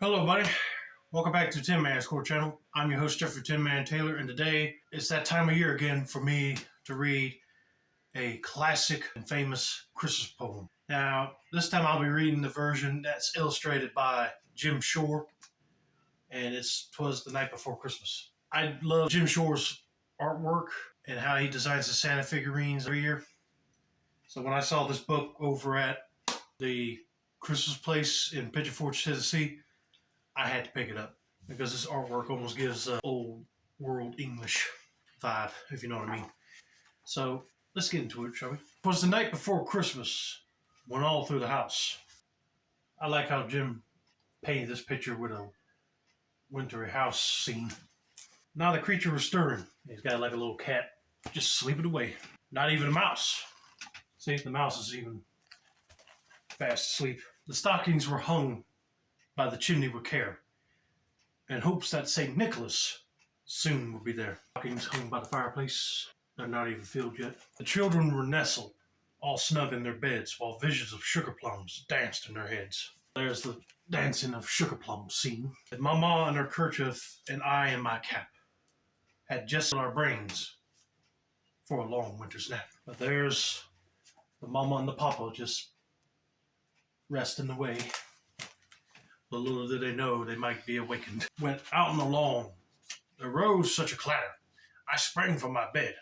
Hello, buddy. Welcome back to Tin Man's Core Channel. I'm your host, Jeffrey Tin Man Taylor, and today it's that time of year again for me to read a classic and famous Christmas poem. Now, this time I'll be reading the version that's illustrated by Jim Shore, and it's Twas the Night Before Christmas. I love Jim Shore's artwork and how he designs the Santa figurines every year. So when I saw this book over at the Christmas place in Pigeon Forge, Tennessee, I had to pick it up because this artwork almost gives old world English vibe, if you know what I mean. So let's get into it, shall we? It was the night before Christmas, went all through the house. I like how Jim painted this picture with a wintry house scene. Now the creature was stirring. He's got like a little cat just sleeping away. Not even a mouse. See, the mouse is even fast asleep. The stockings were hung by the chimney with care, in hopes that St. Nicholas soon would be there. Stockings hung by the fireplace. They're not even filled yet. The children were nestled, all snug in their beds, while visions of sugar plums danced in their heads. There's the dancing of sugar plums scene. And Mama in her kerchief and I in my cap had just our brains for a long winter's nap. But there's the Mama and the Papa just resting away. But little did they know they might be awakened. Went out on the lawn. There rose such a clatter. I sprang from my bed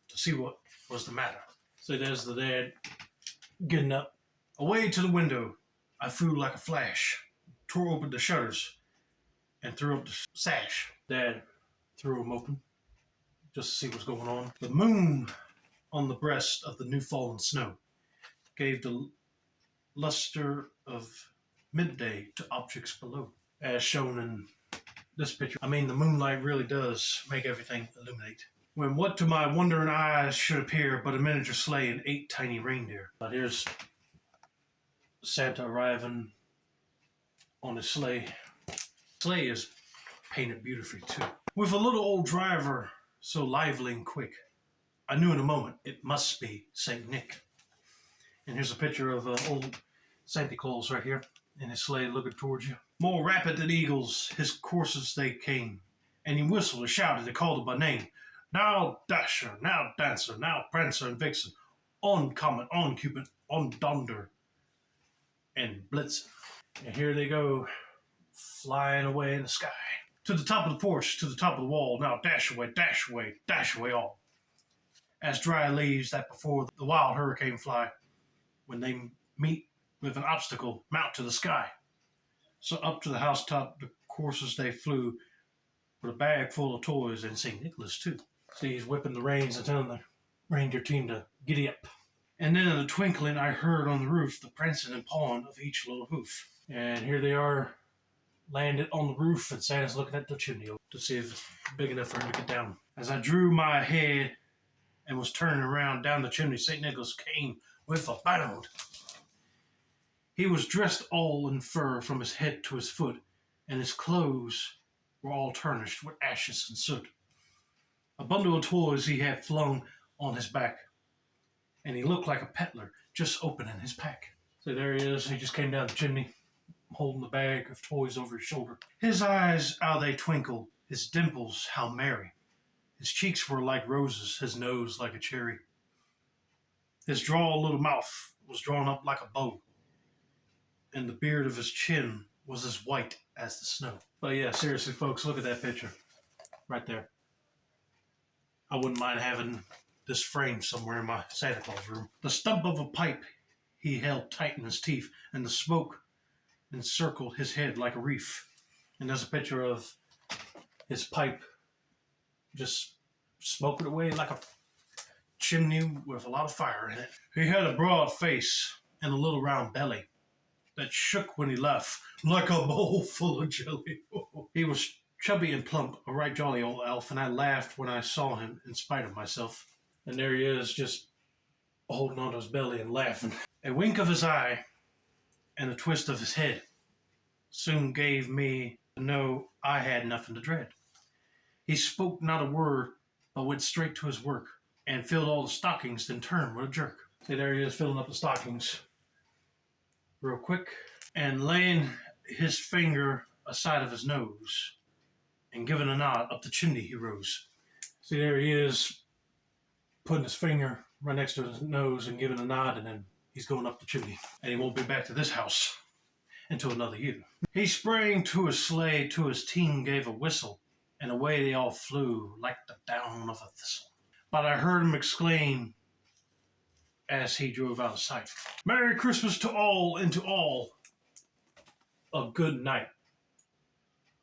to see what was the matter. So there's the dad getting up. Away to the window, I flew like a flash, tore open the shutters, and threw up the sash. Dad threw them open just to see what's going on. The moon on the breast of the new fallen snow gave the luster of midday to objects below, as shown in this picture. I mean, the moonlight really does make everything illuminate. When what to my wondering eyes should appear but a miniature sleigh and 8 tiny reindeer. But here's Santa arriving on his sleigh. Sleigh is painted beautifully too, with a little old driver so lively and quick. I knew in a moment it must be Saint Nick. And here's a picture of old Santa Claus right here in his sleigh looking towards you. More rapid than eagles, his coursers they came, and he whistled and shouted and called them by name. Now Dasher, now Dancer, now Prancer and Vixen, on Comet, on Cupid, on Donder, and Blitzen. And here they go, flying away in the sky. To the top of the porch, to the top of the wall, now dash away all. As dry leaves that before the wild hurricane fly, when they meet with an obstacle, mount to the sky. So up to the housetop, the coursers they flew, with a bag full of toys, and St. Nicholas too. See, he's whipping the reins and telling the reindeer team to giddy up. And then in a twinkling, I heard on the roof the prancing and pawing of each little hoof. And here they are, landed on the roof, and Santa's looking at the chimney to see if it's big enough for him to get down. As I drew my head and was turning around down the chimney, St. Nicholas came with a bound. He was dressed all in fur from his head to his foot, and his clothes were all tarnished with ashes and soot. A bundle of toys he had flung on his back, and he looked like a peddler just opening his pack. So there he is. He just came down the chimney, holding the bag of toys over his shoulder. His eyes, how they twinkled, his dimples, how merry. His cheeks were like roses, his nose like a cherry. His droll little mouth was drawn up like a bow, and the beard of his chin was as white as the snow. But yeah, seriously, folks, look at that picture right there. I wouldn't mind having this framed somewhere in my Santa Claus room. The stump of a pipe he held tight in his teeth, and the smoke encircled his head like a wreath. And there's a picture of his pipe just smoking away like a chimney with a lot of fire in it. He had a broad face and a little round belly that shook when he laughed like a bowl full of jelly. He was chubby and plump, a right jolly old elf, and I laughed when I saw him in spite of myself. And there he is, just holding onto his belly and laughing. A wink of his eye and a twist of his head soon gave me to know I had nothing to dread. He spoke not a word, but went straight to his work and filled all the stockings, then turned with a jerk. See, there he is filling up the stockings real quick. And laying his finger aside of his nose and giving a nod up the chimney he rose. See, there he is, putting his finger right next to his nose and giving a nod, and then he's going up the chimney. And he won't be back to this house until another year. He sprang to his sleigh, to his team gave a whistle, and away they all flew like the down of a thistle. But I heard him exclaim as he drove out of sight, "Merry Christmas to all, and to all a good night."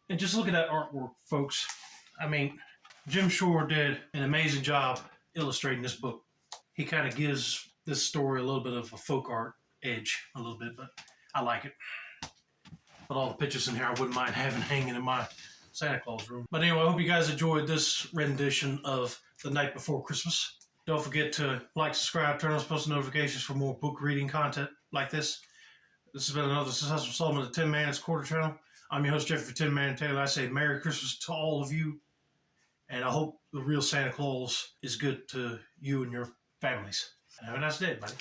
And just look at that artwork, folks. I mean, Jim Shore did an amazing job illustrating this book. He kind of gives this story a little bit of a folk art edge, a little bit, but I like it. But all the pictures in here I wouldn't mind having hanging in my Santa Claus room. But anyway, I hope you guys enjoyed this rendition of The Night Before Christmas. Don't forget to like, subscribe, turn on post notifications for more book reading content like this. This has been another successful installment of the Tin Man's Quarter Channel. I'm your host, Jeffrey for Tin Man Taylor. I say Merry Christmas to all of you, and I hope the real Santa Claus is good to you and your families. Have a nice day, buddy.